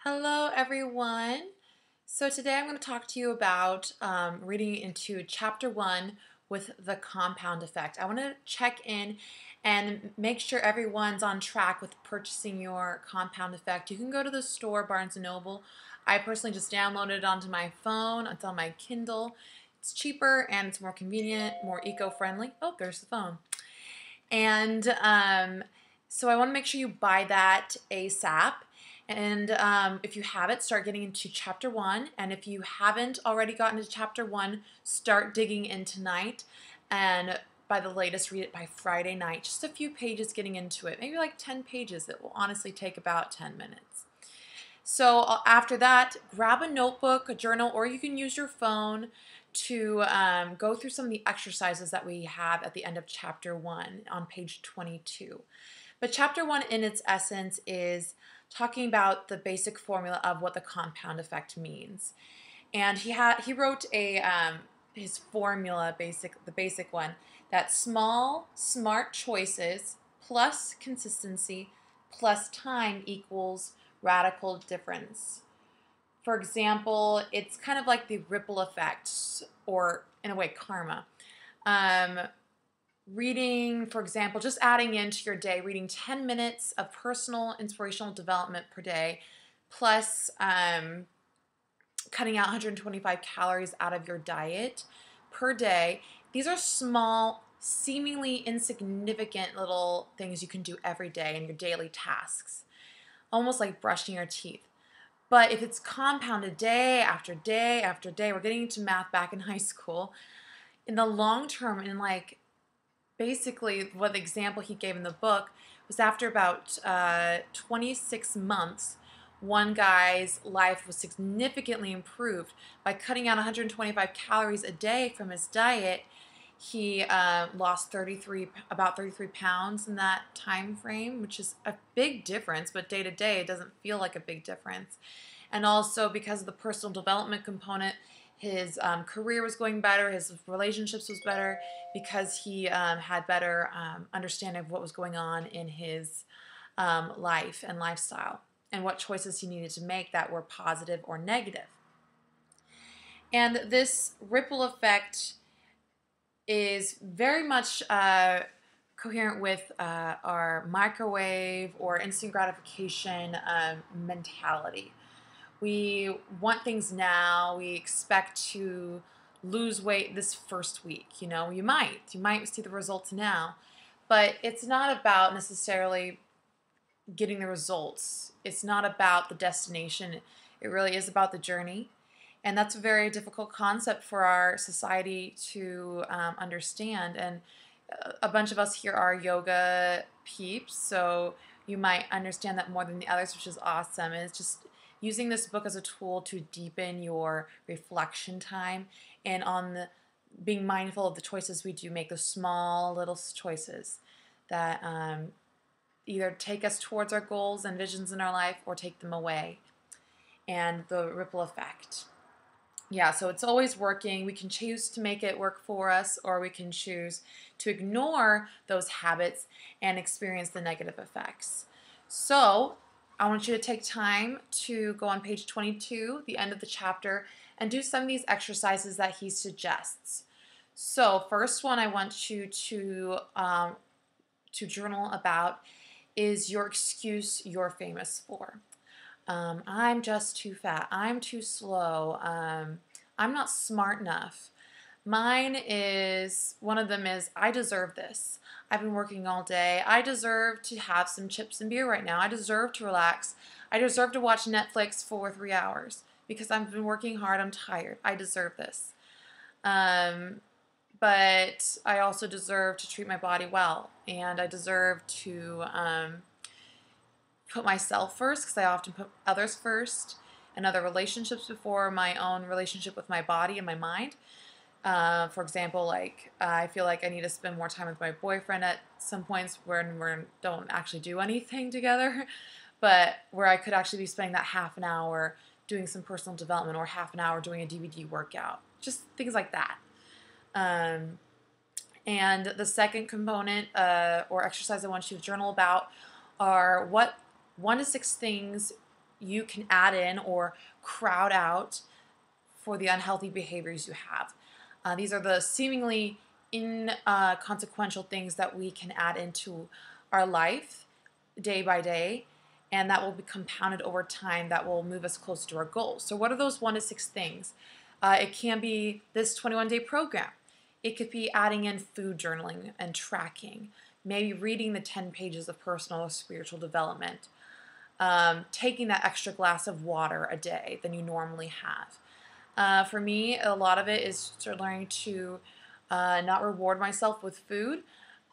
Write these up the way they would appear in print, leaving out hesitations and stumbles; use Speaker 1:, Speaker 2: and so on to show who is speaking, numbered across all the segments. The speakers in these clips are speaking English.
Speaker 1: Hello, everyone. So today I'm going to talk to you about reading into Chapter 1 with the compound effect. I want to check in and make sure everyone's on track with purchasing your compound effect. You can go to the store, Barnes & Noble. I personally just downloaded it onto my phone. It's on my Kindle. It's cheaper and it's more convenient, more eco-friendly. Oh, there's the phone. And so I want to make sure you buy that ASAP. And if you have it, start getting into Chapter 1. And if you haven't already gotten to Chapter 1, start digging in tonight. And by the latest, read it by Friday night. Just a few pages getting into it. Maybe like 10 pages. It will honestly take about 10 minutes. So after that, grab a notebook, a journal, or you can use your phone to go through some of the exercises that we have at the end of Chapter 1 on page 22. But Chapter 1 in its essence is talking about the basic formula of what the compound effect means. And he wrote his formula, the basic one, that small, smart choices plus consistency plus time equals radical difference. For example, it's kind of like the ripple effect, or in a way, karma. Reading, for example, just adding into your day, reading 10 minutes of personal inspirational development per day, plus cutting out 125 calories out of your diet per day. These are small, seemingly insignificant little things you can do every day in your daily tasks, almost like brushing your teeth. But if it's compounded day after day after day, we're getting into math back in high school, in the long term, in like basically what the example he gave in the book was after about 26 months, one guy's life was significantly improved by cutting out 125 calories a day from his diet. He lost about 33 pounds in that time frame, which is a big difference, but day to day it doesn't feel like a big difference. And also because of the personal development component, his career was going better, his relationships was better, because he had better understanding of what was going on in his life and lifestyle and what choices he needed to make that were positive or negative. And this ripple effect is very much coherent with our microwave or instant gratification mentality. We want things now. We expect to lose weight this first week. You know, you might see the results now, but it's not about necessarily getting the results. It's not about the destination. It really is about the journey. And that's a very difficult concept for our society to understand. And a bunch of us here are yoga peeps, so you might understand that more than the others, which is awesome. And it's just using this book as a tool to deepen your reflection time and being mindful of the choices we do make, the small little choices that either take us towards our goals and visions in our life or take them away, and the ripple effect. Yeah, so it's always working. We can choose to make it work for us, or we can choose to ignore those habits and experience the negative effects. So I want you to take time to go on page 22, the end of the chapter, and do some of these exercises that he suggests. So first one I want you to journal about is your excuse you're famous for. I'm just too fat. I'm too slow. I'm not smart enough. Mine is, one of them is, I deserve this. I've been working all day. I deserve to have some chips and beer right now. I deserve to relax. I deserve to watch Netflix for 3 hours because I've been working hard. I'm tired. I deserve this. But I also deserve to treat my body well, and I deserve to put myself first, because I often put others first and other relationships before my own relationship with my body and my mind. For example, like I feel like I need to spend more time with my boyfriend at some points when we don't actually do anything together, but where I could actually be spending that half an hour doing some personal development or half an hour doing a DVD workout. Just things like that. And the second component or exercise I want you to journal about are what 1 to 6 things you can add in or crowd out for the unhealthy behaviors you have. These are the seemingly inconsequential things that we can add into our life day by day, and that will be compounded over time that will move us closer to our goals. So what are those 1 to 6 things? It can be this 21-day program. It could be adding in food journaling and tracking, maybe reading the 10 pages of personal or spiritual development, taking that extra glass of water a day than you normally have. For me, a lot of it is learning to not reward myself with food.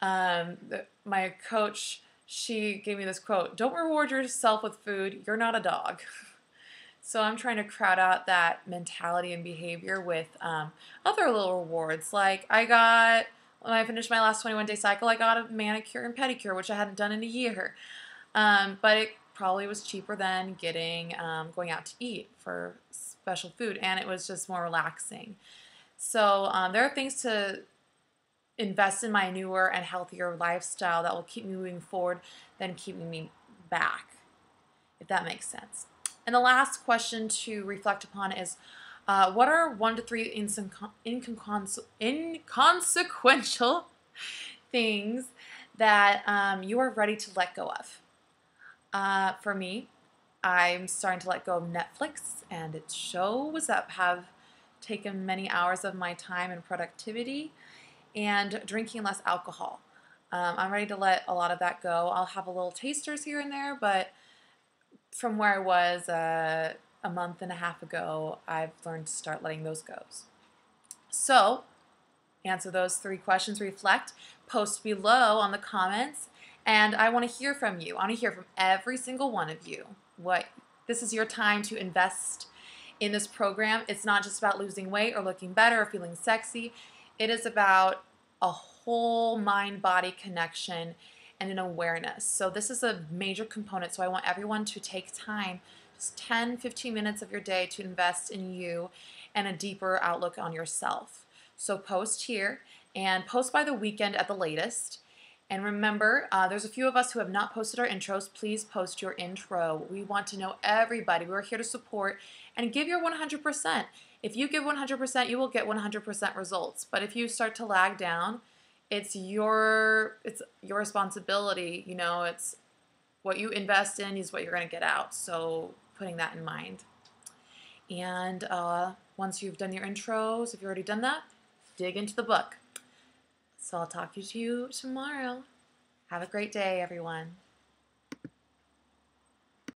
Speaker 1: My coach, she gave me this quote: "Don't reward yourself with food. You're not a dog." So I'm trying to crowd out that mentality and behavior with other little rewards. Like when I finished my last 21-day cycle, I got a manicure and pedicure, which I hadn't done in a year. But it probably was cheaper than going out to eat for special food, and it was just more relaxing. So there are things to invest in my newer and healthier lifestyle that will keep me moving forward than keeping me back, if that makes sense. And the last question to reflect upon is, what are 1 to 3 inconsequential things that you are ready to let go of? For me, I'm starting to let go of Netflix and its shows that have taken many hours of my time and productivity, and drinking less alcohol. I'm ready to let a lot of that go. I'll have a little tasters here and there, but from where I was a month and a half ago, I've learned to start letting those go. So, answer those 3 questions, reflect, post below on the comments, and I want to hear from you. I want to hear from every single one of you. This is your time to invest in this program. It's not just about losing weight or looking better or feeling sexy. It is about a whole mind-body connection and an awareness. So this is a major component. So I want everyone to take time, just 10, 15 minutes of your day, to invest in you and a deeper outlook on yourself. So post here and post by the weekend at the latest. And remember, there's a few of us who have not posted our intros. Please post your intro. We want to know everybody. We're here to support and give your 100%. If you give 100%, you will get 100% results. But if you start to lag down, it's your responsibility. It's what you invest in is what you're going to get out. So putting that in mind. And once you've done your intros, if you've already done that, dig into the book. So I'll talk to you tomorrow. Have a great day, everyone.